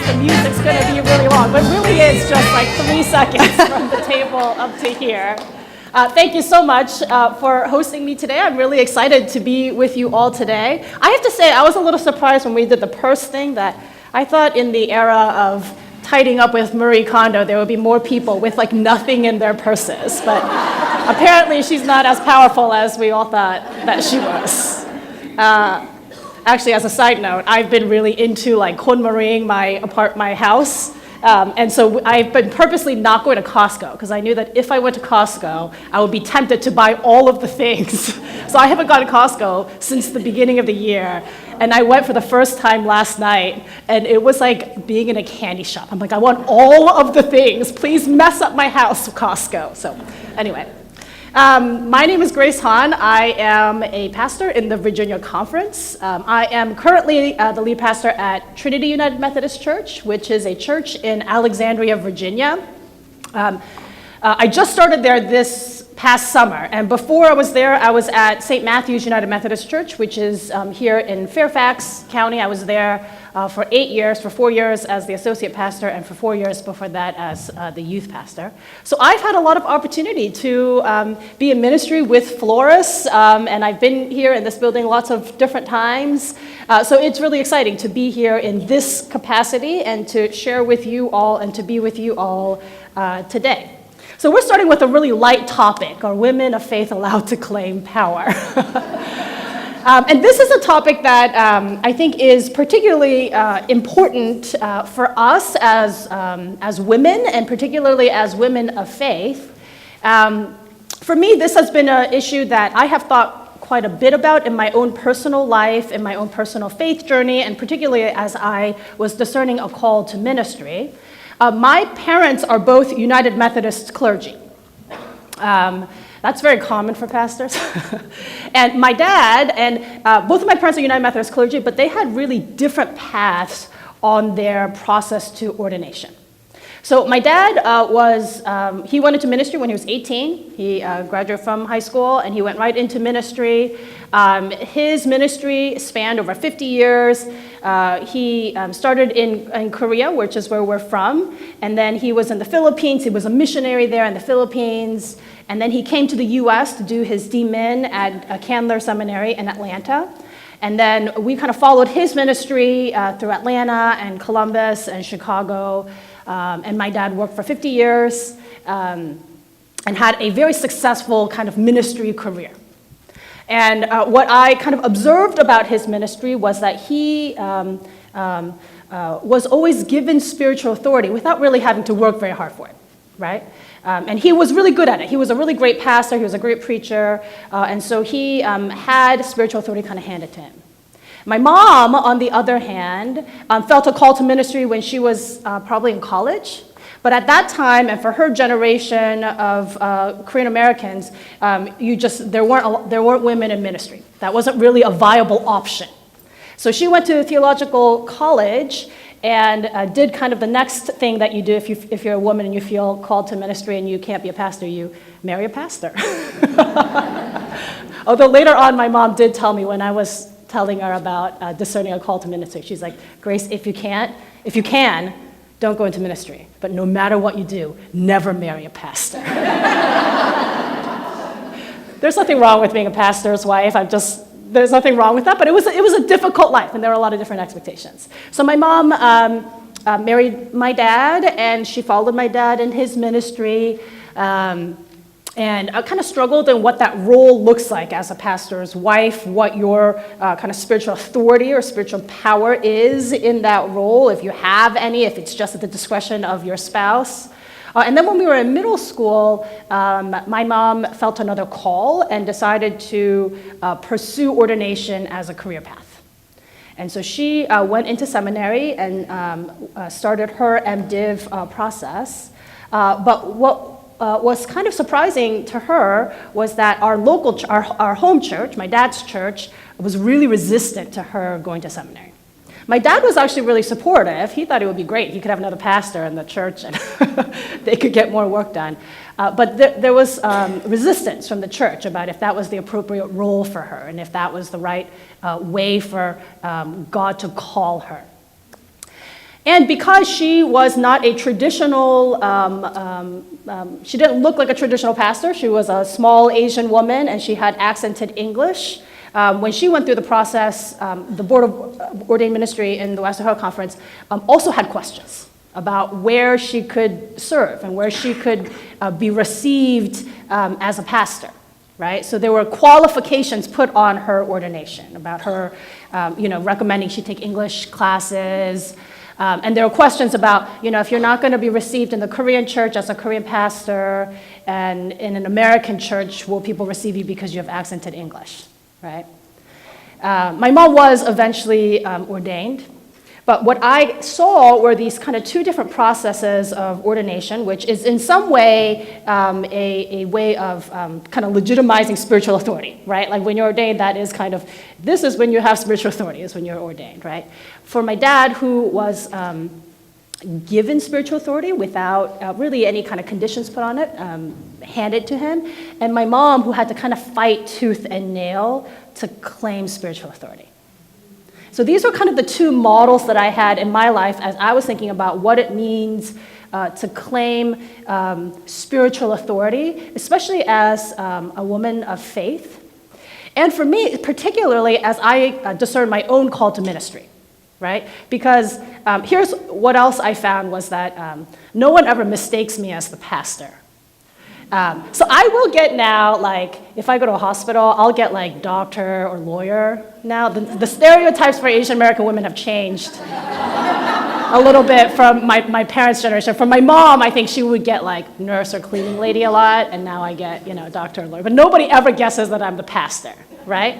the music's going to be really long, but really is just like 3 seconds from the table up to here. Thank you so much for hosting me today. I'm really excited to be with you all today. I have to say, I was a little surprised when we did the purse thing that I thought in the era of tidying up with Marie Kondo, there would be more people with like nothing in their purses. But apparently she's not as powerful as we all thought that she was. Actually, as a side note, I've been really into like KonMariing my house. And so I've been purposely not going to Costco because I knew that if I went to Costco, I would be tempted to buy all of the things. So I haven't gone to Costco since the beginning of the year. And I went for the first time last night, and it was like being in a candy shop. I'm like, I want all of the things. Please mess up my house, Costco. So anyway, my name is Grace Hahn. I am a pastor in the Virginia Conference. I am currently the lead pastor at Trinity United Methodist Church, which is a church in Alexandria, Virginia. I just started there this past summer, and before I was there, I was at St. Matthew's United Methodist Church, which is here in Fairfax County. I was there for 8 years, for 4 years as the associate pastor, and for 4 years before that as the youth pastor. So I've had a lot of opportunity to be in ministry with Floris, and I've been here in this building lots of different times. So it's really exciting to be here in this capacity and to share with you all and to be with you all today. So we're starting with a really light topic. Are women of faith allowed to claim power? And this is a topic that I think is particularly important for us as women, and particularly as women of faith. For me, this has been an issue that I have thought quite a bit about in my own personal life, in my own personal faith journey, and particularly as I was discerning a call to ministry. My parents are both United Methodist clergy. That's very common for pastors. And my dad, and both of my parents are United Methodist clergy, but they had really different paths on their process to ordination. So my dad he went into ministry when he was 18. He graduated from high school, and he went right into ministry. His ministry spanned over 50 years. He started in Korea, which is where we're from, and then he was in the Philippines. He was a missionary there in the Philippines, and then he came to the U.S. to do his DMin at Candler Seminary in Atlanta. And then we kind of followed his ministry through Atlanta and Columbus and Chicago. And my dad worked for 50 years and had a very successful kind of ministry career. And what I kind of observed about his ministry was that he was always given spiritual authority without really having to work very hard for it, right? And he was really good at it. He was a really great pastor. He was a great preacher. And so he had spiritual authority kind of handed to him. My mom, on the other hand, felt a call to ministry when she was probably in college. But at that time, and for her generation of Korean Americans, there weren't women in ministry. That wasn't really a viable option. So she went to theological college and did kind of the next thing that you do if you're a woman and you feel called to ministry and you can't be a pastor, you marry a pastor. Although later on, my mom did tell me when I was telling her about discerning a call to ministry, she's like, Grace, if you can, don't go into ministry. But no matter what you do, never marry a pastor. There's nothing wrong with being a pastor's wife. There's nothing wrong with that, but it was a difficult life, and there were a lot of different expectations. So my mom married my dad, and she followed my dad in his ministry, and I kind of struggled in what that role looks like as a pastor's wife, what your kind of spiritual authority or spiritual power is in that role, if you have any, if it's just at the discretion of your spouse. And then when we were in middle school, my mom felt another call and decided to pursue ordination as a career path. And so she went into seminary and started her MDiv process. But what was kind of surprising to her was that our home church, my dad's church, was really resistant to her going to seminary. My dad was actually really supportive. He thought it would be great. He could have another pastor in the church and they could get more work done. But there was resistance from the church about if that was the appropriate role for her and if that was the right way for God to call her. And because she was not a traditional, she didn't look like a traditional pastor. She was a small Asian woman, and she had accented English. When she went through the process, the Board of Ordained Ministry in the Western Herald Conference also had questions about where she could serve and where she could be received as a pastor, right? So there were qualifications put on her ordination about her, recommending she take English classes. And there were questions about, if you're not going to be received in the Korean church as a Korean pastor and in an American church, will people receive you because you have accented English, right? My mom was eventually ordained. But what I saw were these kind of two different processes of ordination, which is in some way a way of kind of legitimizing spiritual authority, right? Like when you're ordained, that is kind of, this is when you have spiritual authority, is when you're ordained, right? For my dad, who was given spiritual authority without really any kind of conditions put on it, handed to him, and my mom, who had to kind of fight tooth and nail to claim spiritual authority. So these were kind of the two models that I had in my life as I was thinking about what it means to claim spiritual authority, especially as a woman of faith. And for me, particularly as I discerned my own call to ministry, right? Because here's what else I found was that no one ever mistakes me as the pastor. So I will get now, like, if I go to a hospital, I'll get like doctor or lawyer now. The stereotypes for Asian American women have changed a little bit from my parents' generation. From my mom, I think she would get like nurse or cleaning lady a lot, and now I get, doctor or lawyer. But nobody ever guesses that I'm the pastor, right?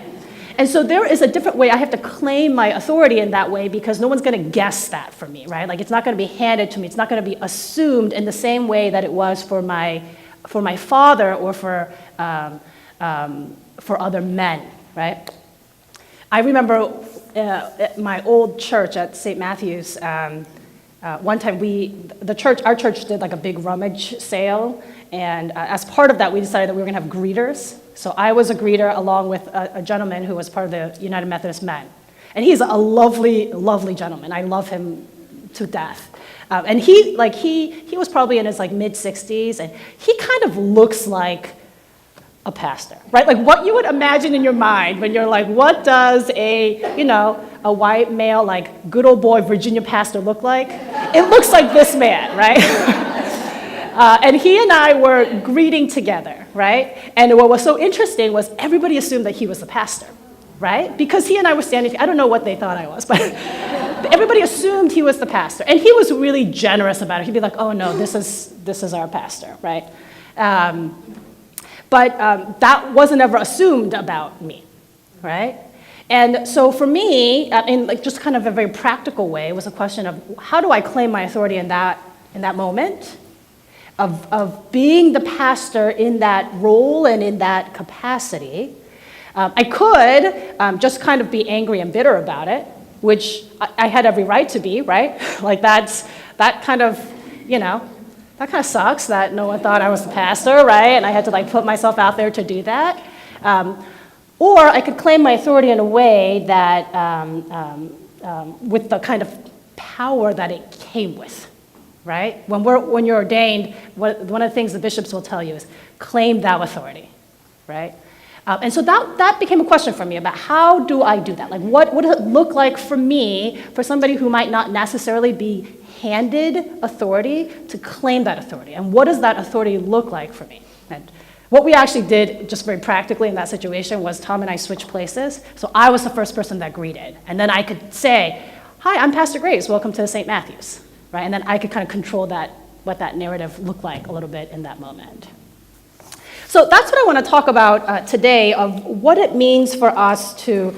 And so there is a different way. I have to claim my authority in that way because no one's going to guess that for me, right? Like it's not going to be handed to me. It's not going to be assumed in the same way that it was for my father or for other men, right? I remember at my old church at St. Matthew's, one time our church did like a big rummage sale, and as part of that, we decided that we were gonna have greeters. So I was a greeter along with a gentleman who was part of the United Methodist Men. And he's a lovely, lovely gentleman. I love him to death. And he was probably in his like mid-60s, and he kind of looks like a pastor, right? Like what you would imagine in your mind when you're like, what does a white male, like good old boy Virginia pastor look like? It looks like this man, right? And he and I were greeting together, right? And what was so interesting was everybody assumed that he was the pastor, right? Because he and I were standing, I don't know what they thought I was, but everybody assumed he was the pastor. And he was really generous about it. He'd be like, oh no, this is our pastor, right? But that wasn't ever assumed about me, right? And so for me, in like just kind of a very practical way, it was a question of how do I claim my authority in that moment of being the pastor in that role and in that capacity. I could just kind of be angry and bitter about it, which I had every right to be, right? Like that kind of sucks that no one thought I was the pastor, right? And I had to like put myself out there to do that. Or I could claim my authority in a way that, with the kind of power that it came with, right? When you're ordained, one of the things the bishops will tell you is claim thou authority, right? And so that became a question for me about how do I do that? Like what does it look like for me, for somebody who might not necessarily be handed authority, to claim that authority? And what does that authority look like for me? And what we actually did, just very practically in that situation, was Tom and I switched places. So I was the first person that greeted. And then I could say, hi, I'm Pastor Grace, welcome to St. Matthew's, right? And then I could kind of control what that narrative looked like a little bit in that moment. So that's what I want to talk about today, of what it means for us to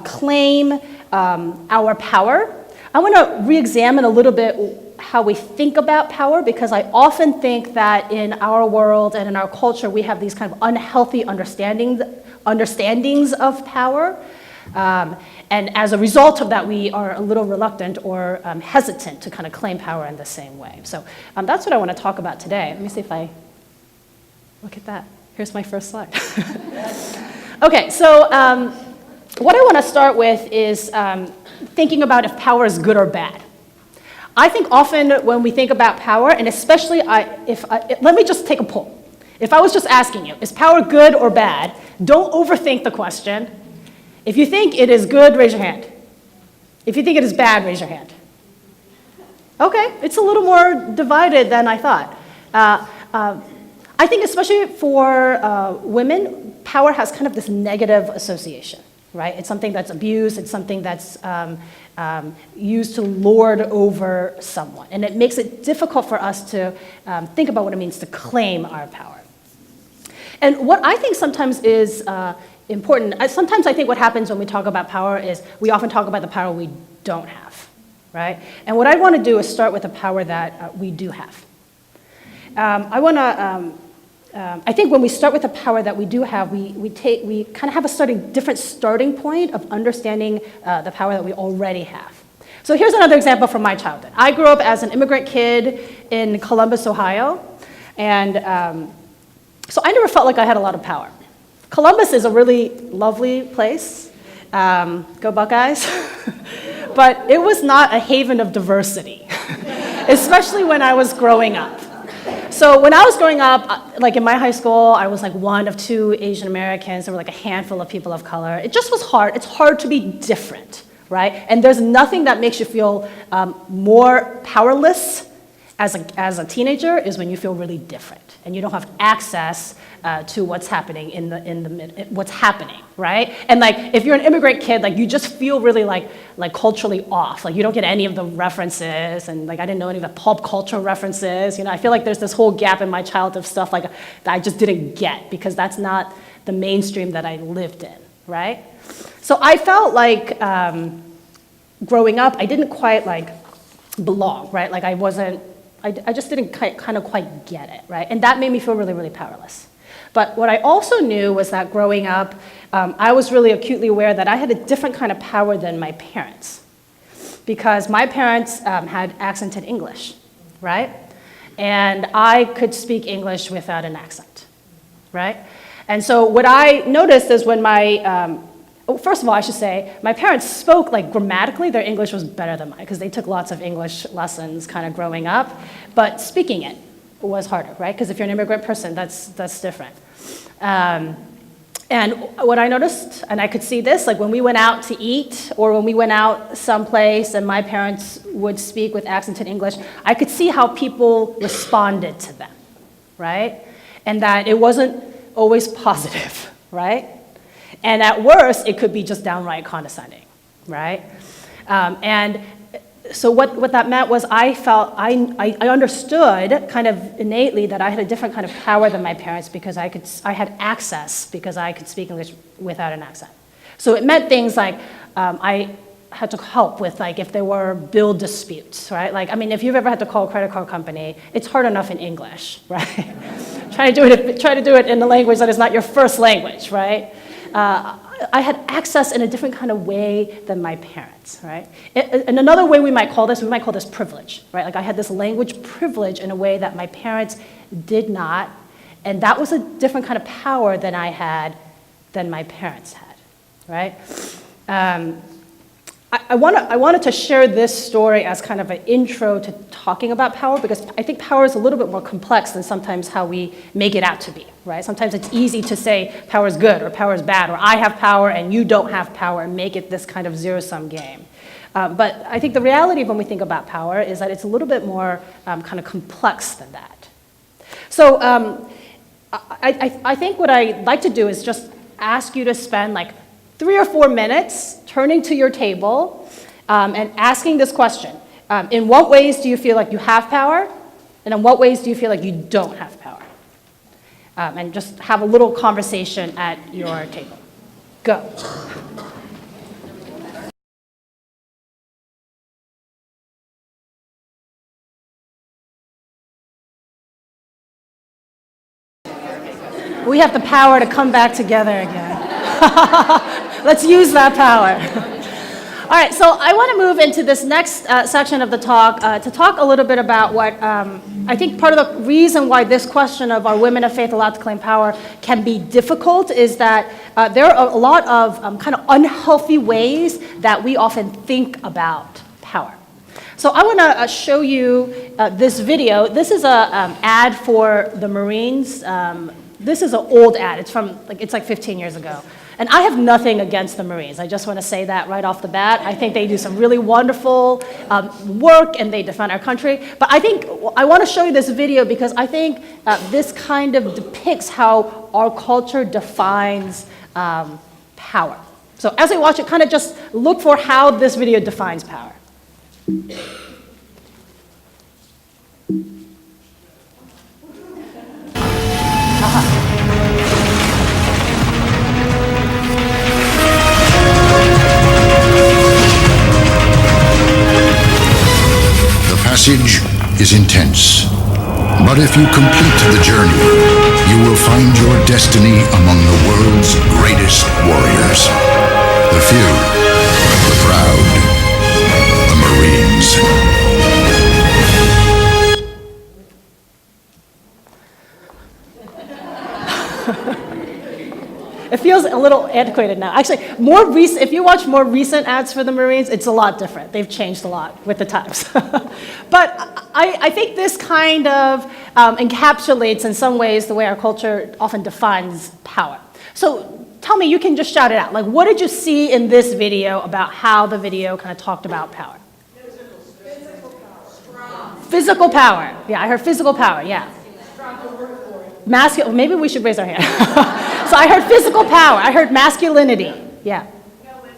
claim our power. I want to re-examine a little bit how we think about power, because I often think that in our world and in our culture, we have these kind of unhealthy understandings of power. And as a result of that, we are a little reluctant or hesitant to kind of claim power in the same way. So that's what I want to talk about today. Let me see if I... Look at that. Here's my first slide. Okay, so what I want to start with is thinking about if power is good or bad. I think often when we think about power, and especially let me just take a poll. If I was just asking you, is power good or bad? Don't overthink the question. If you think it is good, raise your hand. If you think it is bad, raise your hand. Okay, it's a little more divided than I thought. I think especially for women, power has kind of this negative association, right? It's something that's abused, it's something that's used to lord over someone. And it makes it difficult for us to think about what it means to claim our power. And what I think sometimes is important, sometimes I think what happens when we talk about power is we often talk about the power we don't have, right? And what I want to do is start with the power that we do have. I think when we start with the power that we do have, we kind of have a different starting point of understanding the power that we already have. So here's another example from my childhood. I grew up as an immigrant kid in Columbus, Ohio, and so I never felt like I had a lot of power. Columbus is a really lovely place, go Buckeyes, but it was not a haven of diversity, especially when I was growing up. So when I was growing up, like in my high school, I was like one of 2 Asian Americans. There were like a handful of people of color. It just was hard. It's hard to be different, right? And there's nothing that makes you feel more powerless as a teenager is when you feel really different and you don't have access to what's happening what's happening, right? And like if you're an immigrant kid, like you just feel really like culturally off. Like you don't get any of the references, and like I didn't know any of the pop culture references. You know, I feel like there's this whole gap in my childhood stuff like that I just didn't get because that's not the mainstream that I lived in, right? So I felt like growing up, I didn't quite like belong, right? Like I just didn't kind of quite get it, right? And that made me feel really, really powerless. But what I also knew was that growing up, I was really acutely aware that I had a different kind of power than my parents. Because my parents had accented English, right? And I could speak English without an accent, right? And so what I noticed is when first of all, I should say, my parents spoke, like grammatically, their English was better than mine, because they took lots of English lessons kind of growing up, but speaking it was harder, right? Because if you're an immigrant person, that's different. And what I noticed, and I could see this, like when we went out to eat, or when we went out someplace and my parents would speak with accented English, I could see how people responded to them, right? And that it wasn't always positive, right? And at worst, it could be just downright condescending, right? And so what that meant was I understood kind of innately that I had a different kind of power than my parents because I had access because I could speak English without an accent. So it meant things like I had to help with like if there were bill disputes, right? Like, I mean, if you've ever had to call a credit card company, it's hard enough in English, right? try to do it in a language that is not your first language, right? I had access in a different kind of way than my parents, right? And another way we might call this privilege, right? Like I had this language privilege in a way that my parents did not, and that was a different kind of power than my parents had, right? I wanted to share this story as kind of an intro to talking about power because I think power is a little bit more complex than sometimes how we make it out to be, right? Sometimes it's easy to say power is good or power is bad or I have power and you don't have power and make it this kind of zero-sum game. But I think the reality when we think about power is that it's a little bit more kind of complex than that. So I think what I'd like to do is just ask you to spend like 3 or 4 minutes turning to your table and asking this question. In what ways do you feel like you have power? And in what ways do you feel like you don't have power? And just have a little conversation at your table. Go. We have the power to come back together again. Let's use that power. All right, so I want to move into this next section of the talk to talk a little bit about what I think part of the reason why this question of are women of faith allowed to claim power can be difficult is that there are a lot of kind of unhealthy ways that we often think about power. So I want to show you this video. This is a ad for the Marines. This is an old ad. It's like 15 years ago. And I have nothing against the Marines. I just want to say that right off the bat. I think they do some really wonderful work and they defend our country. But I want to show you this video because I think this kind of depicts how our culture defines power. So as we watch it, kind of just look for how this video defines power. The passage is intense, but if you complete the journey, you will find your destiny among the world's greatest warriors. The few, the proud, the Marines. It feels a little antiquated now. Actually, if you watch more recent ads for the Marines, it's a lot different. They've changed a lot with the times. But I think this kind of encapsulates in some ways the way our culture often defines power. So tell me, you can just shout it out. Like, what did you see in this video about how the video kind of talked about power? Physical power. Physical power. Yeah, I heard physical power, yeah. Masculine, maybe we should raise our hand. So I heard physical power. I heard masculinity. Yeah. No women.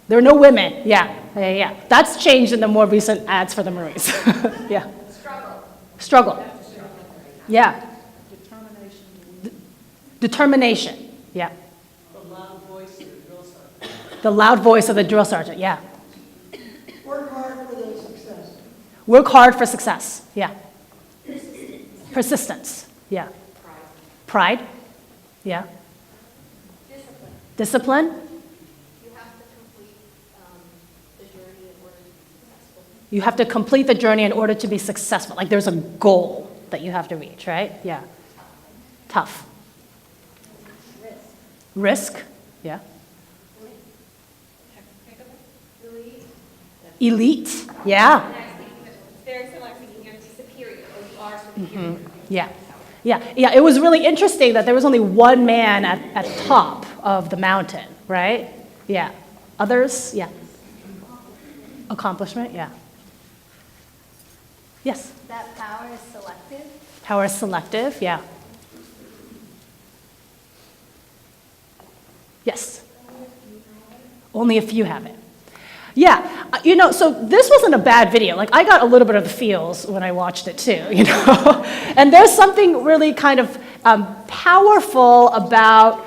There were no women. Yeah. That's changed in the more recent ads for the Marines. Yeah. Struggle. Yeah. Determination. Yeah. The loud voice of the drill sergeant. The loud voice of the drill sergeant. Yeah. Work hard for the success. Work hard for success. Yeah. Persistence. Yeah. Pride. Yeah. Discipline. You have to complete the journey in order to be successful. Like there's a goal that you have to reach, right? Yeah. Tough. Risk. Yeah. Elite. Yeah. Very similar to being superior, or you are superior. Yeah, it was really interesting that there was only one man at the top of the mountain, right? Yeah. Others, yeah. Accomplishment, yeah. Yes? That power is selective. Power is selective, yeah. Yes? Only a few have it. Yeah, so this wasn't a bad video. Like, I got a little bit of the feels when I watched it too, And there's something really kind of powerful about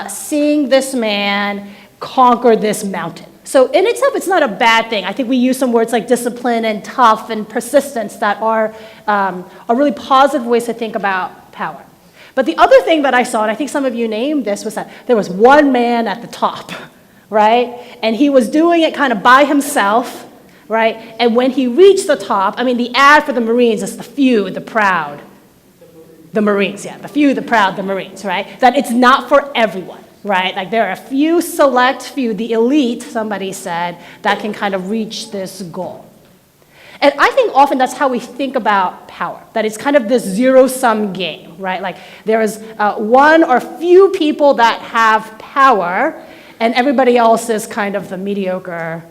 seeing this man conquer this mountain. So in itself, it's not a bad thing. I think we use some words like discipline and tough and persistence that are really positive ways to think about power. But the other thing that I saw, and I think some of you named this, was that there was one man at the top. Right? And he was doing it kind of by himself, right? And when he reached the top, the ad for the Marines is the few, the proud. The Marines, yeah. The few, the proud, the Marines, right? That it's not for everyone, right? Like there are a few select few, the elite, somebody said, that can kind of reach this goal. And I think often that's how we think about power, that it's kind of this zero-sum game, right? Like there is one or few people that have power, and everybody else is kind of the mediocre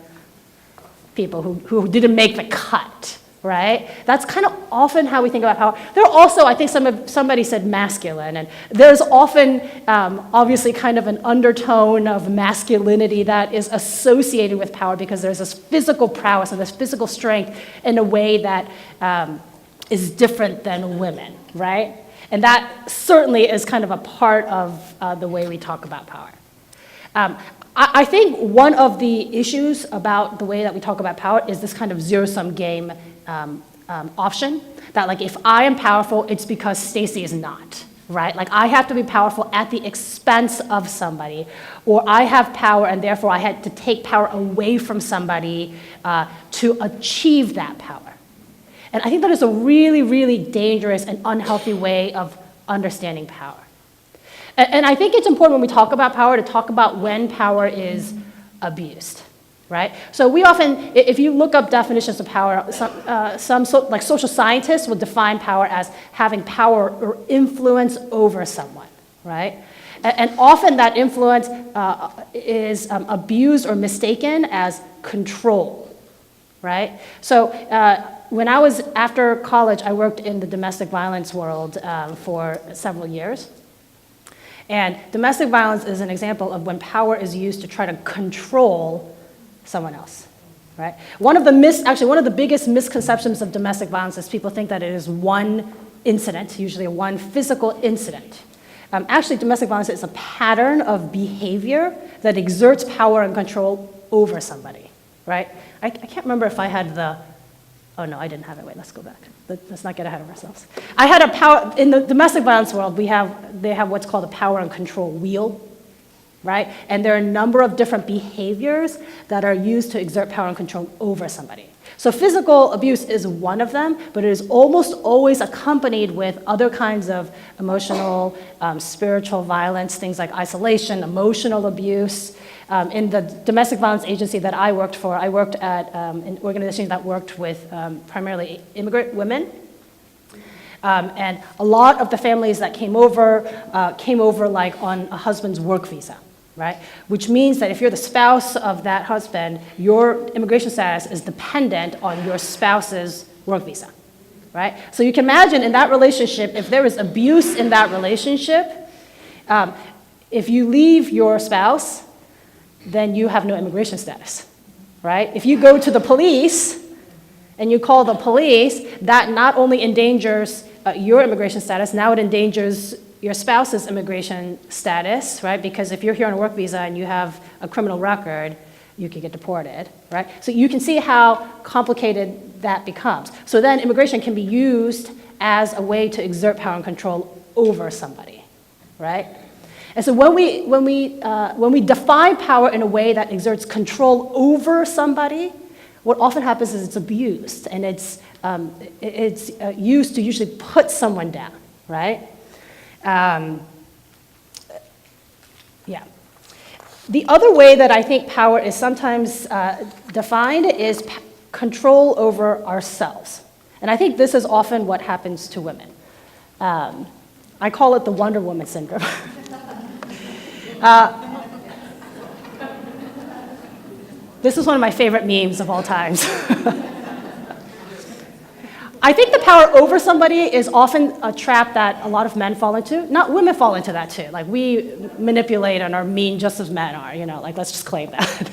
people who didn't make the cut, right? That's kind of often how we think about power. There are also, I think somebody said masculine, and there's often obviously kind of an undertone of masculinity that is associated with power because there's this physical prowess and this physical strength in a way that is different than women, right? And that certainly is kind of a part of the way we talk about power. I think one of the issues about the way that we talk about power is this kind of zero-sum game option, that like if I am powerful, it's because Stacy is not, right? Like I have to be powerful at the expense of somebody, or I have power and therefore I had to take power away from somebody to achieve that power. And I think that is a really, really dangerous and unhealthy way of understanding power. And I think it's important when we talk about power to talk about when power is abused. right? So we often, if you look up definitions of power, like social scientists will define power as having power or influence over someone, right? And often that influence is abused or mistaken as control, right? So when I was after college, I worked in the domestic violence world for several years. And domestic violence is an example of when power is used to try to control someone else, right? One of the biggest misconceptions of domestic violence is people think that it is one incident, usually one physical incident. Actually, domestic violence is a pattern of behavior that exerts power and control over somebody, right? I can't remember if I had oh no, I didn't have it. Wait, let's go back. Let's not get ahead of ourselves. I had in the domestic violence world, they have what's called a power and control wheel, right? And there are a number of different behaviors that are used to exert power and control over somebody. So physical abuse is one of them, but it is almost always accompanied with other kinds of emotional, spiritual violence, things like isolation, emotional abuse. In the domestic violence agency that I worked for, I worked at an organization that worked with primarily immigrant women. And a lot of the families that came over like on a husband's work visa, right? Which means that if you're the spouse of that husband, your immigration status is dependent on your spouse's work visa, right? So you can imagine in that relationship, if there is abuse in that relationship, if you leave your spouse, then you have no immigration status, right? If you go to the police and you call the police, that not only endangers your immigration status, now it endangers your spouse's immigration status, right? Because if you're here on a work visa and you have a criminal record, you can get deported, right? So you can see how complicated that becomes. So then immigration can be used as a way to exert power and control over somebody, right? And so when we define power in a way that exerts control over somebody, what often happens is it's abused, and it's used to usually put someone down, right? Yeah. The other way that I think power is sometimes defined is control over ourselves. And I think this is often what happens to women. I call it the Wonder Woman syndrome. This is one of my favorite memes of all times. I think the power over somebody is often a trap that a lot of men fall into. Not women fall into that too. Like we manipulate and are mean just as men are, like let's just claim that.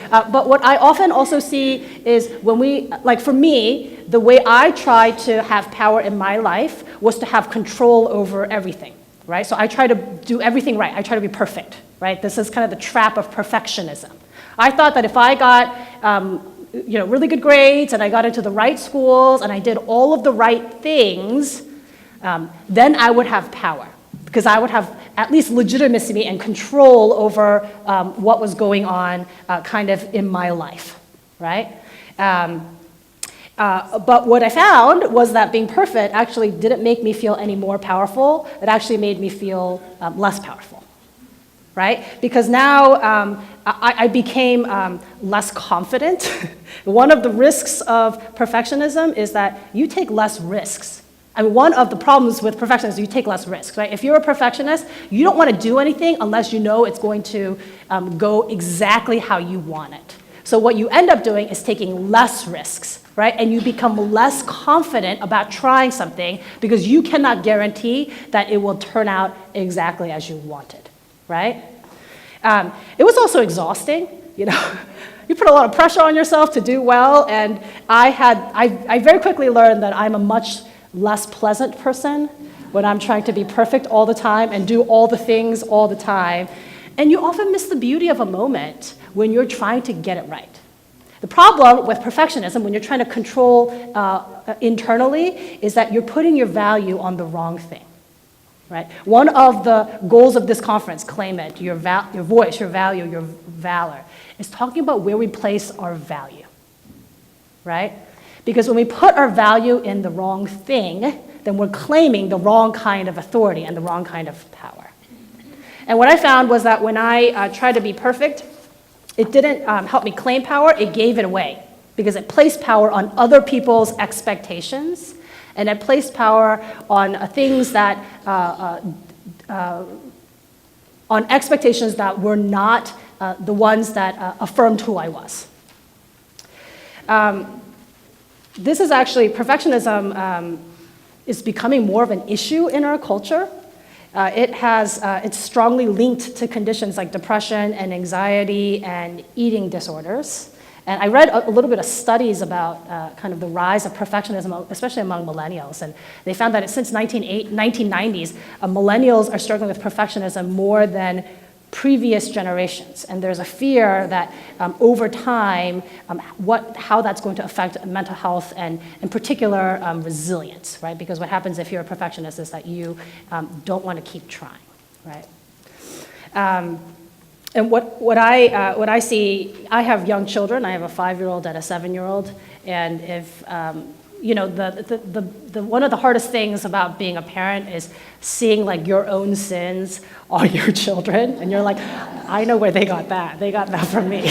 But what I often also see is like for me, the way I tried to have power in my life was to have control over everything, right? So I try to do everything right. I try to be perfect, right? This is kind of the trap of perfectionism. I thought that if I got really good grades and I got into the right schools and I did all of the right things, then I would have power because I would have at least legitimacy and control over what was going on kind of in my life, right? But what I found was that being perfect actually didn't make me feel any more powerful. It actually made me feel less powerful, right? Because now I became less confident. One of the risks of perfectionism is that you take less risks. I mean, one of the problems with perfectionism is you take less risks, right? If you're a perfectionist, you don't want to do anything unless you know it's going to go exactly how you want it. So what you end up doing is taking less risks, right? And you become less confident about trying something because you cannot guarantee that it will turn out exactly as you wanted, right? It was also exhausting, You put a lot of pressure on yourself to do well, and I very quickly learned that I'm a much less pleasant person when I'm trying to be perfect all the time and do all the things all the time. And you often miss the beauty of a moment when you're trying to get it right. The problem with perfectionism, when you're trying to control internally, is that you're putting your value on the wrong thing. Right? One of the goals of this conference, Claim It, your voice, your value, your valor, is talking about where we place our value, right? Because when we put our value in the wrong thing, then we're claiming the wrong kind of authority and the wrong kind of power. And what I found was that when I tried to be perfect, It didn't help me claim power, it gave it away because it placed power on other people's expectations, and it placed power on things that, on expectations that were not the ones that affirmed who I was. This is actually, perfectionism is becoming more of an issue in our culture. It's strongly linked to conditions like depression and anxiety and eating disorders. And I read a little bit of studies about kind of the rise of perfectionism, especially among millennials. And they found that since 1990s, millennials are struggling with perfectionism more than previous generations. And there's a fear that over time, how that's going to affect mental health and in particular resilience, right? Because what happens if you're a perfectionist is that you don't want to keep trying, right? And what I see, I have young children. I have a 5-year-old and a 7-year-old, and if you know, one of the hardest things about being a parent is seeing like your own sins on your children, and you're like, I know where they got that. They got that from me.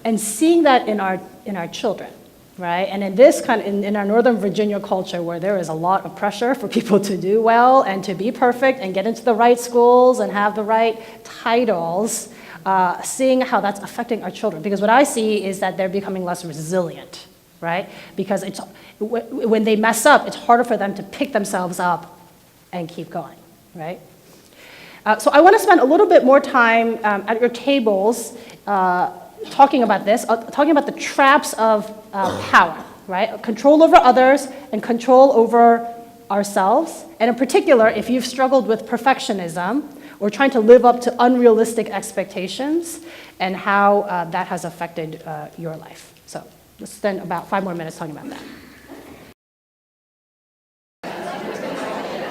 And seeing that in our children, right? And in this in our Northern Virginia culture, where there is a lot of pressure for people to do well and to be perfect and get into the right schools and have the right titles. Seeing how that's affecting our children. Because what I see is that they're becoming less resilient, right? Because when they mess up, it's harder for them to pick themselves up and keep going, right? So I want to spend a little bit more time at your tables talking about this, talking about the traps of power, right? Control over others and control over ourselves. And in particular, if you've struggled with perfectionism, or trying to live up to unrealistic expectations, and how that has affected your life. So let's spend about 5 more minutes talking about that.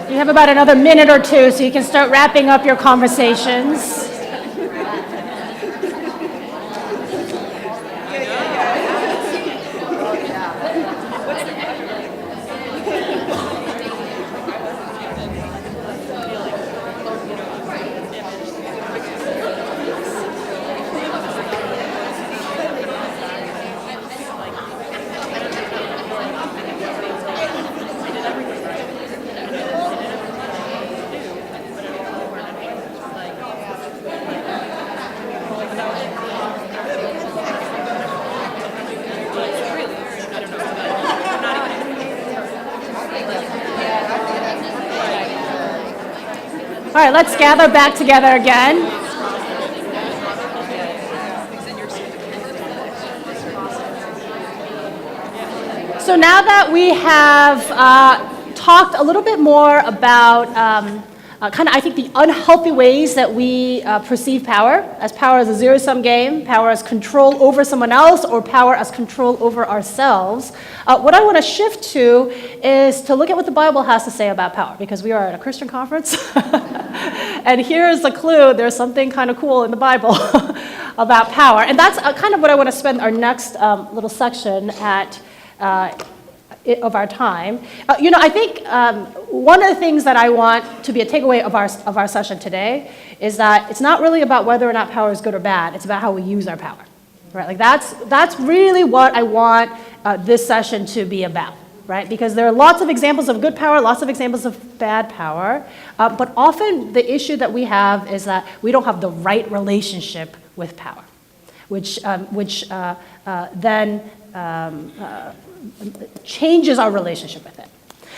You have about another minute or two, so you can start wrapping up your conversations. All right, let's gather back together again. So now that we have talked a little bit more about I think, the unhealthy ways that we perceive power as a zero-sum game, power as control over someone else, or power as control over ourselves. What I want to shift to is to look at what the Bible has to say about power, because we are at a Christian conference. And here's a clue, there's something kind of cool in the Bible about power. And that's kind of what I want to spend our next little section at of our time. I think one of the things that I want to be a takeaway of our session today is that it's not really about whether or not power is good or bad. It's about how we use our power, right? Like that's really what I want this session to be about, right? Because there are lots of examples of good power, lots of examples of bad power, but often the issue that we have is that we don't have the right relationship with power, which then changes our relationship with it.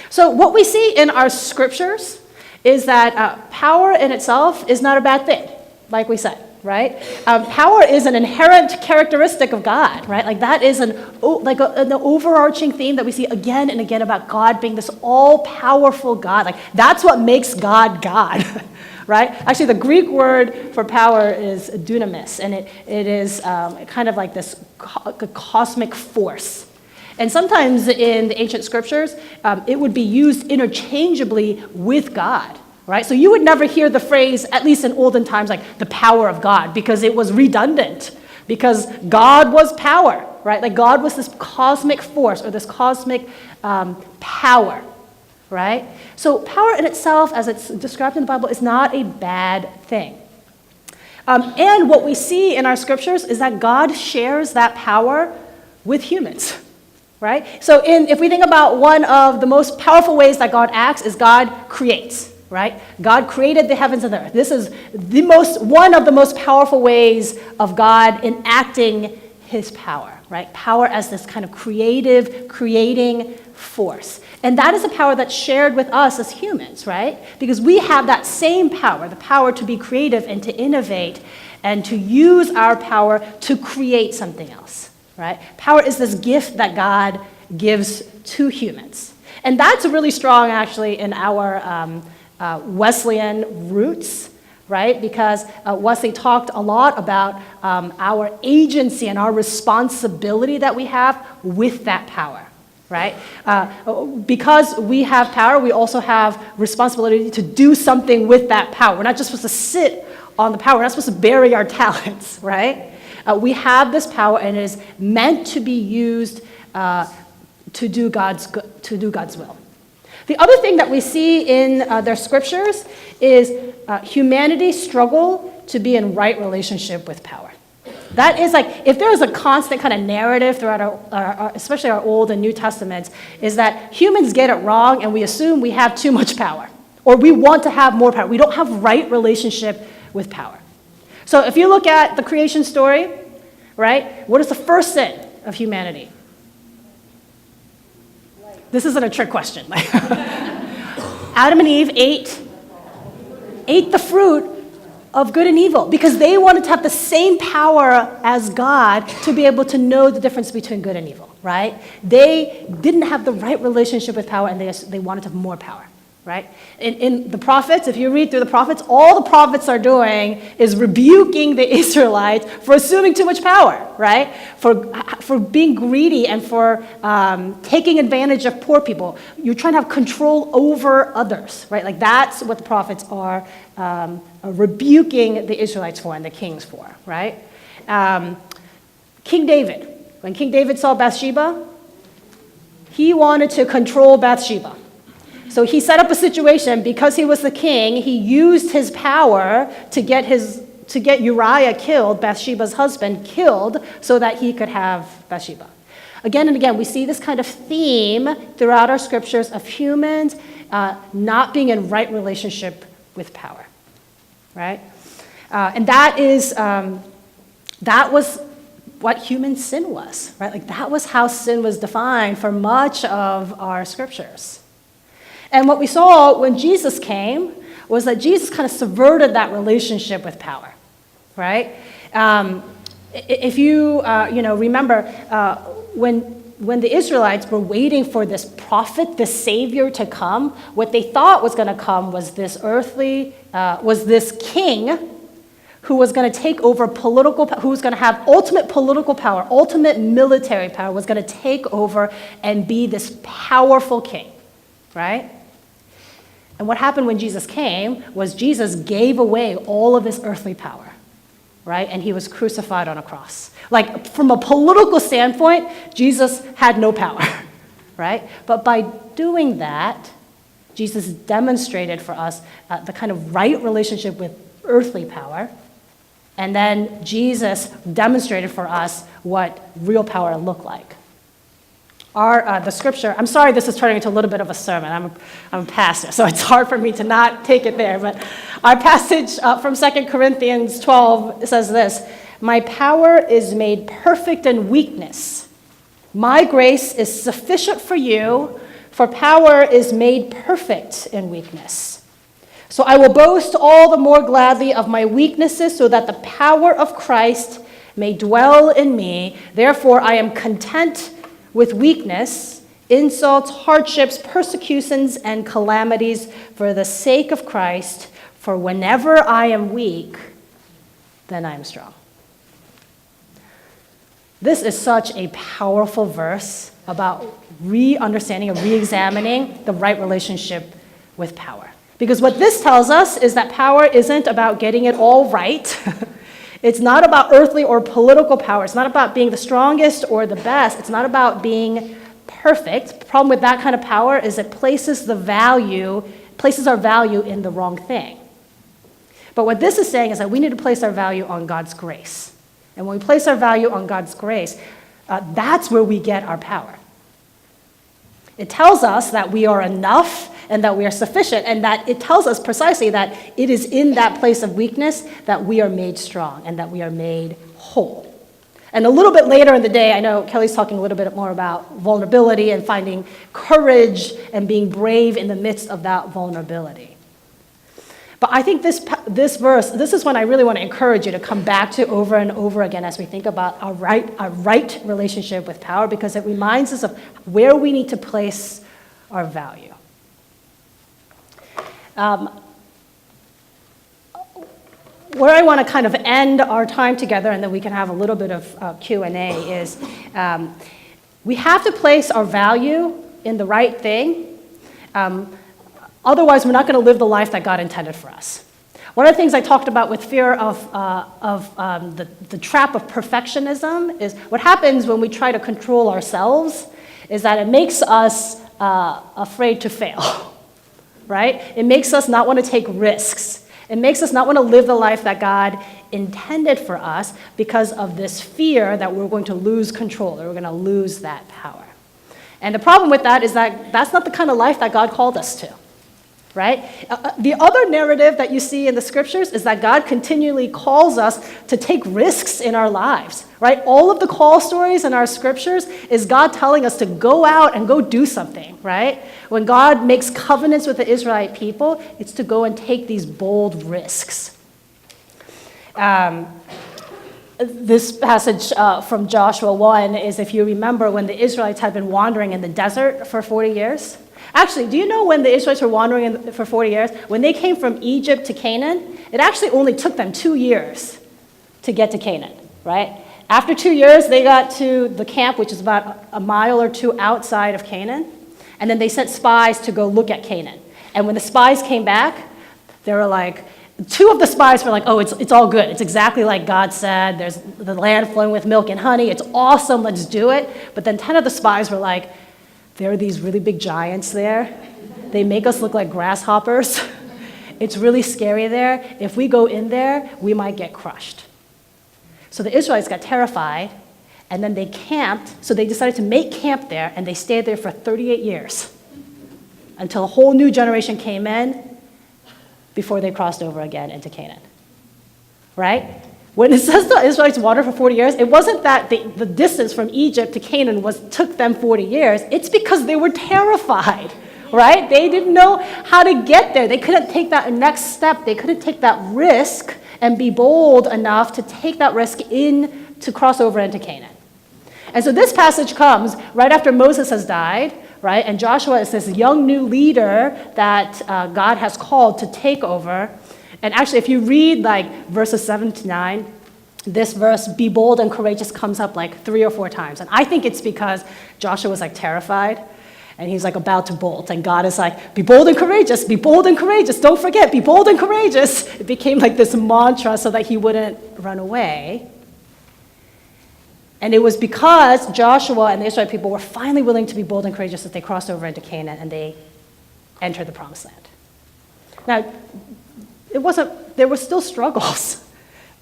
So what we see in our scriptures is that power in itself is not a bad thing, like we said, right? Power is an inherent characteristic of God, right? Like that is an overarching theme that we see again and again about God being this all-powerful God. Like that's what makes God God. Right? Actually, the Greek word for power is dunamis, and it is kind of like this cosmic force. And sometimes in the ancient scriptures, it would be used interchangeably with God, right? So you would never hear the phrase, at least in olden times, like the power of God, because it was redundant, because God was power, right? Like God was this cosmic force or this cosmic power. Right? So power in itself, as it's described in the Bible, is not a bad thing. And what we see in our scriptures is that God shares that power with humans, right? So if we think about one of the most powerful ways that God acts is God creates, right? God created the heavens and the earth. This is one of the most powerful ways of God enacting his power, right? Power as this kind of creative, creating force. And that is a power that's shared with us as humans, right? Because we have that same power, the power to be creative and to innovate and to use our power to create something else, right? Power is this gift that God gives to humans. And that's really strong, actually, in our Wesleyan roots, right? Because Wesley talked a lot about our agency and our responsibility that we have with that power, right? Because we have power, we also have responsibility to do something with that power. We're not just supposed to sit on the power. We're not supposed to bury our talents, right? We have this power, and it is meant to be used to do God's will. The other thing that we see in their scriptures is humanity's struggle to be in right relationship with power. That is like, if there is a constant kind of narrative throughout our especially our Old and New Testaments, is that humans get it wrong and we assume we have too much power, or we want to have more power. We don't have right relationship with power. So if you look at the creation story, right, what is the first sin of humanity? This isn't a trick question. Adam and Eve ate the fruit of good and evil because they wanted to have the same power as God to be able to know the difference between good and evil, right? They didn't have the right relationship with power, and they wanted to have more power, right? In the prophets, if you read through the prophets, all the prophets are doing is rebuking the Israelites for assuming too much power, right? For being greedy and for taking advantage of poor people. You're trying to have control over others, right? Like that's what the prophets are rebuking the Israelites for and the kings for, right? King David, when King David saw Bathsheba, he wanted to control Bathsheba. So he set up a situation, because he was the king, he used his power to get Uriah killed, Bathsheba's husband, killed, so that he could have Bathsheba. Again and again, we see this kind of theme throughout our scriptures of humans not being in right relationship with power, right? And that was what human sin was, right? Like that was how sin was defined for much of our scriptures. And what we saw when Jesus came was that Jesus kind of subverted that relationship with power, right? If you remember when the Israelites were waiting for this prophet, this savior to come, what they thought was going to come was this king who was going to take over who was going to have ultimate political power, ultimate military power, was going to take over and be this powerful king, right? And what happened when Jesus came was Jesus gave away all of his earthly power, right? And he was crucified on a cross. Like, from a political standpoint, Jesus had no power, right? But by doing that, Jesus demonstrated for us the kind of right relationship with earthly power. And then Jesus demonstrated for us what real power looked like. The scripture, I'm sorry this is turning into a little bit of a sermon. I'm a pastor, so it's hard for me to not take it there. But our passage from 2 Corinthians 12 says this: "My power is made perfect in weakness. My grace is sufficient for you, for power is made perfect in weakness. So I will boast all the more gladly of my weaknesses, so that the power of Christ may dwell in me. Therefore I am content with weakness, insults, hardships, persecutions, and calamities for the sake of Christ. For whenever I am weak, then I am strong." This is such a powerful verse about re-understanding and re-examining the right relationship with power. Because what this tells us is that power isn't about getting it all right. It's not about earthly or political power. It's not about being the strongest or the best. It's not about being perfect. The problem with that kind of power is it places our value in the wrong thing. But what this is saying is that we need to place our value on God's grace. And when we place our value on God's grace, that's where we get our power. It tells us that we are enough and that we are sufficient, and that it tells us precisely that it is in that place of weakness that we are made strong and that we are made whole. And a little bit later in the day, I know Kelly's talking a little bit more about vulnerability and finding courage and being brave in the midst of that vulnerability. But I think this verse, this is one I really want to encourage you to come back to over and over again as we think about our right relationship with power, because it reminds us of where we need to place our value. Where I want to kind of end our time together, and then we can have a little bit of Q&A, is we have to place our value in the right thing. Otherwise, we're not going to live the life that God intended for us. One of the things I talked about with fear of the trap of perfectionism is what happens when we try to control ourselves is that it makes us afraid to fail. Right? It makes us not want to take risks. It makes us not want to live the life that God intended for us because of this fear that we're going to lose control or we're going to lose that power. And the problem with that is that that's not the kind of life that God called us to. Right? The other narrative that you see in the scriptures is that God continually calls us to take risks in our lives. Right? All of the call stories in our scriptures is God telling us to go out and go do something. Right? When God makes covenants with the Israelite people, it's to go and take these bold risks. This passage from Joshua 1 is, if you remember, when the Israelites had been wandering in the desert for 40 years. Actually, do you know when the Israelites were wandering for 40 years? When they came from Egypt to Canaan, it actually only took them 2 years to get to Canaan, right? After 2 years, they got to the camp, which is about a mile or two outside of Canaan, and then they sent spies to go look at Canaan. And when the spies came back, they were like, 2 of the spies were like, oh, it's all good. It's exactly like God said. There's the land flowing with milk and honey. It's awesome. Let's do it. But then 10 of the spies were like, there are these really big giants there. They make us look like grasshoppers. It's really scary there. If we go in there, we might get crushed. So the Israelites got terrified, and then they camped. So they decided to make camp there, and they stayed there for 38 years until a whole new generation came in before they crossed over again into Canaan. Right? When it says the Israelites wandered for 40 years, it wasn't that the distance from Egypt to Canaan took them 40 years. It's because they were terrified, right? They didn't know how to get there. They couldn't take that next step. They couldn't take that risk and be bold enough to take that risk to cross over into Canaan. And so this passage comes right after Moses has died, right? And Joshua is this young new leader that God has called to take over. And actually, if you read like verses 7 to 9, this verse, be bold and courageous, comes up like 3 or 4 times. And I think it's because Joshua was like terrified, and he's like about to bolt. And God is like, be bold and courageous, be bold and courageous. Don't forget, be bold and courageous. It became like this mantra so that he wouldn't run away. And it was because Joshua and the Israelite people were finally willing to be bold and courageous that they crossed over into Canaan and they entered the promised land. Now, there were still struggles,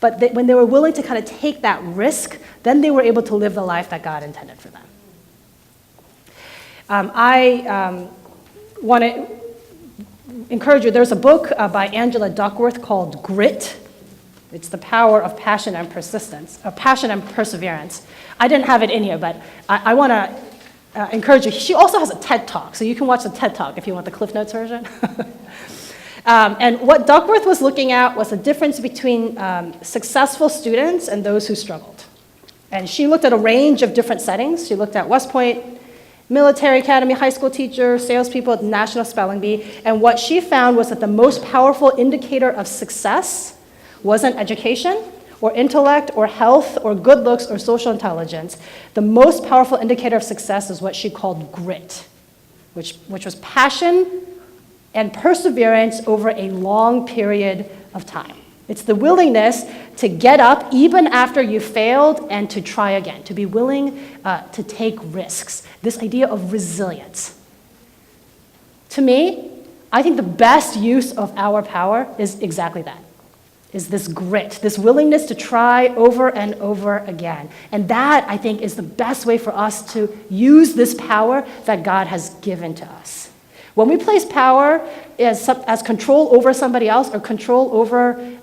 but when they were willing to kind of take that risk, then they were able to live the life that God intended for them. I want to encourage you, there's a book by Angela Duckworth called Grit. It's the power of passion and persistence, of passion and perseverance. I didn't have it in here, but I want to encourage you. She also has a TED Talk, so you can watch the TED Talk if you want the Cliff Notes version. And what Duckworth was looking at was the difference between successful students and those who struggled. And she looked at a range of different settings. She looked at West Point, military academy, high school teacher, salespeople at the National Spelling Bee. And what she found was that the most powerful indicator of success wasn't education or intellect or health or good looks or social intelligence. The most powerful indicator of success is what she called grit, which was passion and perseverance over a long period of time. It's the willingness to get up even after you failed and to try again, to be willing to take risks. This idea of resilience. To me, I think the best use of our power is exactly that. is this grit, this willingness to try over and over again. And that, I think, is the best way for us to use this power that God has given to us. When we place power as control over somebody else or control over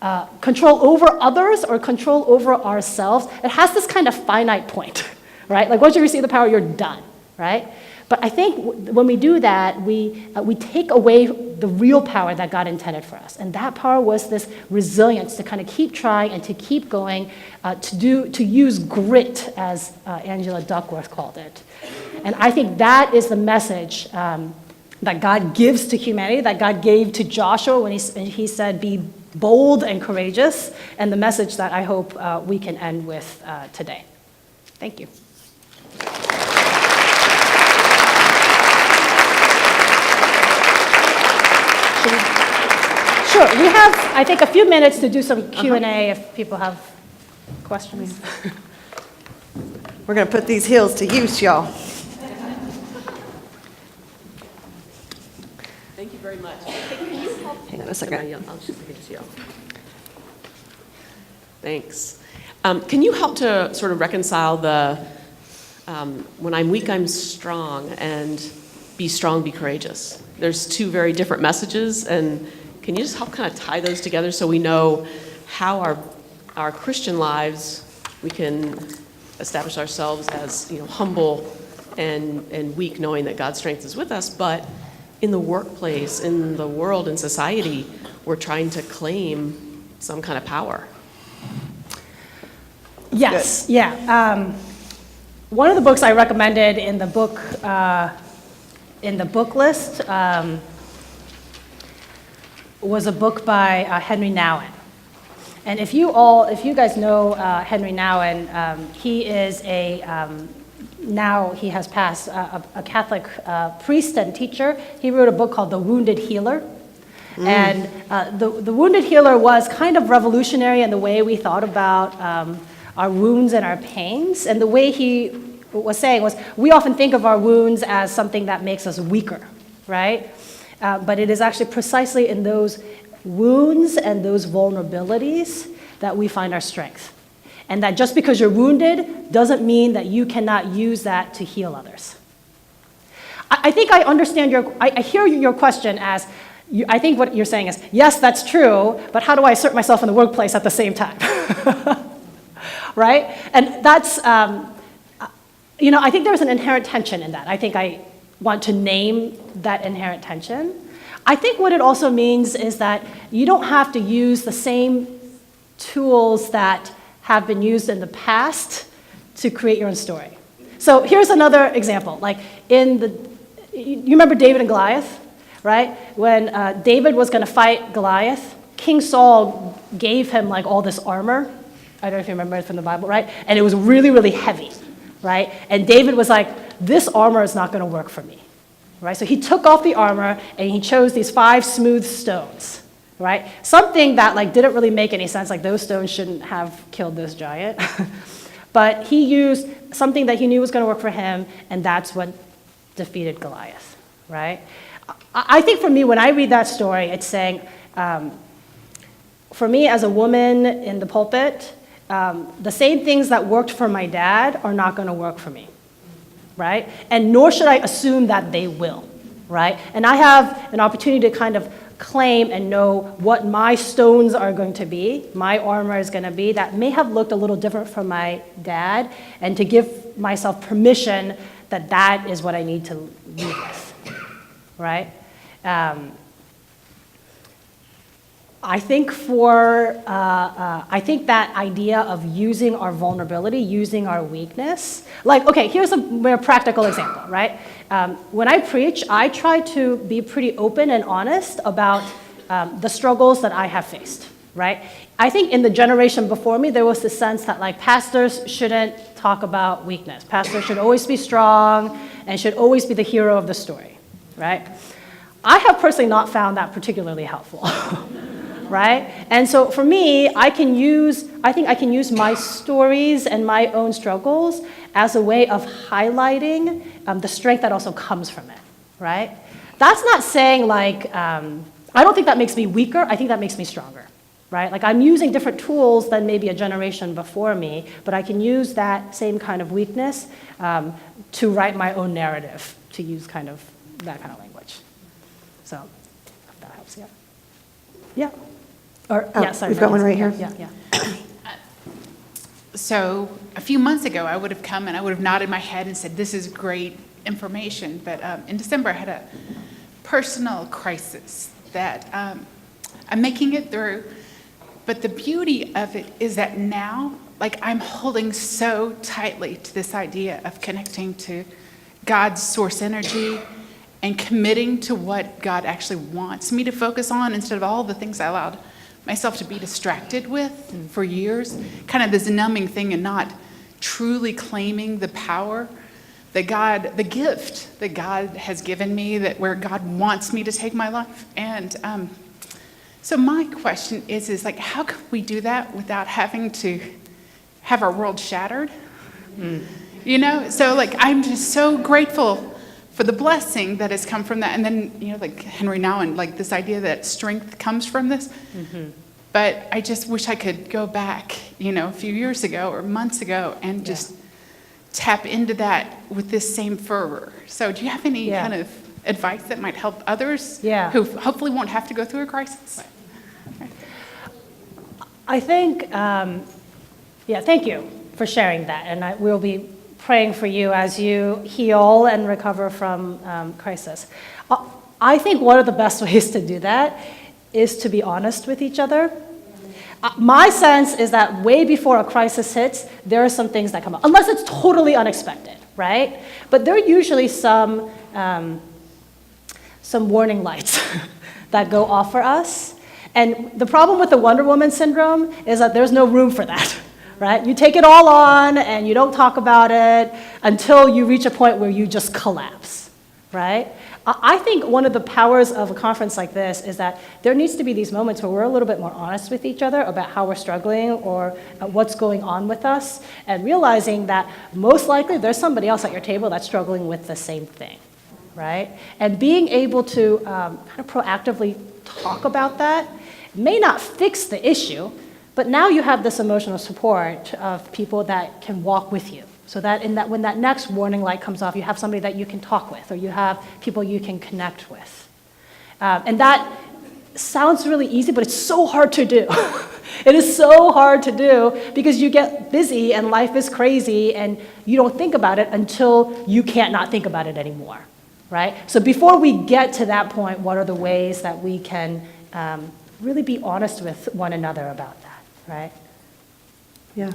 others or control over ourselves, it has this kind of finite point, right? Like once you receive the power, you're done, right? But I think when we do that, we take away the real power that God intended for us. And that power was this resilience to kind of keep trying and to keep going, to use grit, as Angela Duckworth called it. And I think that is the message that God gives to humanity, that God gave to Joshua when he said, be bold and courageous, and the message that I hope we can end with today. Thank you. Sure, we have, I think, a few minutes to do some Q&A if people have questions. We're going to put these heels to use, y'all. Thank you very much. Hang on a second. I'll just yell. Thanks. Can you help to sort of reconcile the when I'm weak, I'm strong, and be strong, be courageous? There's two very different messages, and can you just help kind of tie those together so we know how our Christian lives, we can establish ourselves as, humble and weak, knowing that God's strength is with us, but in the workplace, in the world, in society, we're trying to claim some kind of power. Yes, yeah. One of the books I recommended in the book list was a book by Henry Nouwen. And if you guys know Henry Nouwen, he is now he has passed, a Catholic priest and teacher. He wrote a book called The Wounded Healer. And the Wounded Healer was kind of revolutionary in the way we thought about our wounds and our pains. And the way he was saying was, we often think of our wounds as something that makes us weaker, right? But it is actually precisely in those wounds and those vulnerabilities that we find our strength. And that just because you're wounded doesn't mean that you cannot use that to heal others. I think I understand I hear your question as, I think what you're saying is, yes, that's true, but how do I assert myself in the workplace at the same time? Right? And that's, I think there's an inherent tension in that. I think I want to name that inherent tension. I think what it also means is that you don't have to use the same tools that have been used in the past to create your own story. So here's another example. Like you remember David and Goliath, right? When David was going to fight Goliath, King Saul gave him like all this armor. I don't know if you remember it from the Bible, right? And it was really, really heavy, right? And David was like, this armor is not going to work for me, right? So he took off the armor and he chose these 5 smooth stones, right? Something that like didn't really make any sense, like those stones shouldn't have killed this giant. But he used something that he knew was going to work for him, and that's what defeated Goliath, right? I think for me, when I read that story, it's saying, for me as a woman in the pulpit, the same things that worked for my dad are not going to work for me, right? And nor should I assume that they will, right? And I have an opportunity to kind of claim and know what my stones are going to be, my armor is going to be, that may have looked a little different from my dad, and to give myself permission that that is what I need to lead with, right? I think I think that idea of using our vulnerability, using our weakness, like, okay, here's a more practical example, right? When I preach, I try to be pretty open and honest about the struggles that I have faced, right? I think in the generation before me, there was this sense that like pastors shouldn't talk about weakness. Pastors should always be strong and should always be the hero of the story, right? I have personally not found that particularly helpful. Right? And so for me, I think I can use my stories and my own struggles as a way of highlighting the strength that also comes from it, right? That's not saying like, I don't think that makes me weaker, I think that makes me stronger, right? Like I'm using different tools than maybe a generation before me, but I can use that same kind of weakness to write my own narrative, to use kind of that kind of language. So, if that helps, yeah. Yeah. Or, Oh, yeah, sorry. we've got one right here. Yeah, yeah. So a few months ago, I would have come and I would have nodded my head and said, this is great information. But in December, I had a personal crisis that I'm making it through. But the beauty of it is that now, like I'm holding so tightly to this idea of connecting to God's source energy and committing to what God actually wants me to focus on instead of all the things I allowed myself to be distracted with for years, kind of this numbing thing and not truly claiming the power that God, the gift that God has given me, that where God wants me to take my life. And so my question is like, how can we do that without having to have our world shattered? You know, so like, I'm just so grateful for the blessing that has come from that. And then, you know, like Henry Nouwen, like this idea that strength comes from this. But I just wish I could go back, you know, a few years ago or months ago and just tap into that with this same fervor. So do you have any kind of advice that might help others who hopefully won't have to go through a crisis? I think, thank you for sharing that. And we'll be praying for you as you heal and recover from crisis. I think one of the best ways to do that is to be honest with each other. My sense is that way before a crisis hits, there are some things that come up, unless it's totally unexpected, right? But there are usually some warning lights that go off for us. And the problem with the Wonder Woman syndrome is that there's no room for that, right? You take it all on and you don't talk about it until you reach a point where you just collapse, right? I think one of the powers of a conference like this is that there needs to be these moments where we're a little bit more honest with each other about how we're struggling or what's going on with us, and realizing that most likely there's somebody else at your table that's struggling with the same thing, right? And being able to kind of proactively talk about that may not fix the issue, but now you have this emotional support of people that can walk with you. So that when that next warning light comes off, you have somebody that you can talk with, or you have people you can connect with. And that sounds really easy, but it's so hard to do. It is so hard to do because you get busy and life is crazy and you don't think about it until you can't not think about it anymore, right? So before we get to that point, what are the ways that we can really be honest with one another about that, right? Yeah.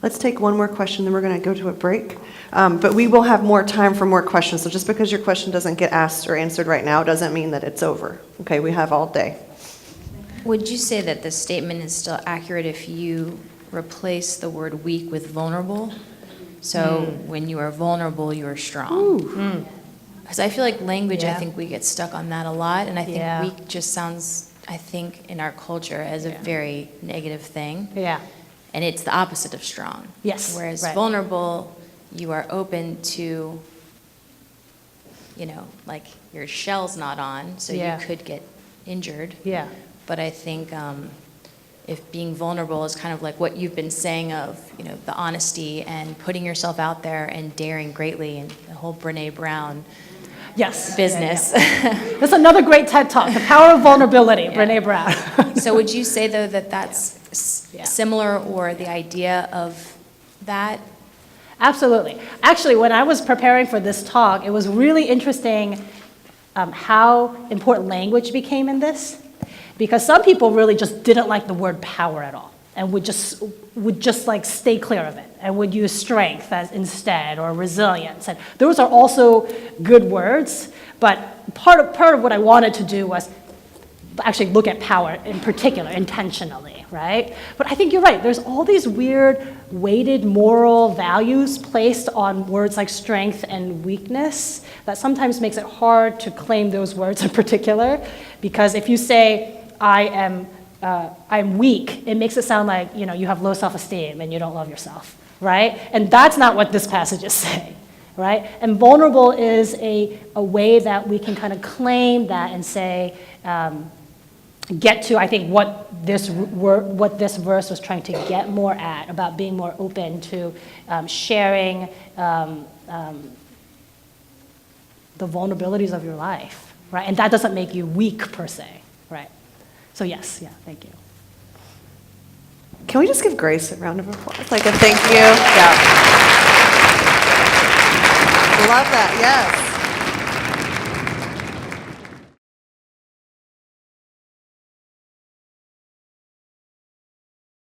Let's take one more question, then we're going to go to a break. But we will have more time for more questions. So just because your question doesn't get asked or answered right now doesn't mean that it's over. Okay, we have all day. Would you say that the statement is still accurate if you replace the word weak with vulnerable? So when you are vulnerable, you are strong. Because I feel like language, I think we get stuck on that a lot. And I think weak just sounds, I think, in our culture as a very negative thing. Yeah. And it's the opposite of strong. Yes. Whereas vulnerable, you are open to, you know, like your shell's not on, so you could get injured. Yeah. But I think if being vulnerable is kind of like what you've been saying of, you know, the honesty and putting yourself out there and daring greatly, and the whole Brene Brown business. That's another great TED Talk, The Power of Vulnerability, Brene Brown. So would you say, though, that that's similar, or the idea of that? Absolutely. Actually, when I was preparing for this talk, it was really interesting how important language became in this, because some people really just didn't like the word power at all and would just like stay clear of it and would use strength as instead, or resilience. And those are also good words, but part of what I wanted to do was actually look at power in particular, intentionally, right? But I think you're right. There's all these weird weighted moral values placed on words like strength and weakness that sometimes makes it hard to claim those words in particular, because if you say, I'm weak, it makes it sound like, you know, you have low self-esteem and you don't love yourself, right? And that's not what this passage is saying, right? And vulnerable is a way that we can kind of claim that and say, get to, I think, what this verse was trying to get more at, about being more open to sharing the vulnerabilities of your life, right? And that doesn't make you weak per se, right? So yes, yeah, thank you. Can we just give Grace a round of applause? Like a thank you? Yeah. Love that, yes.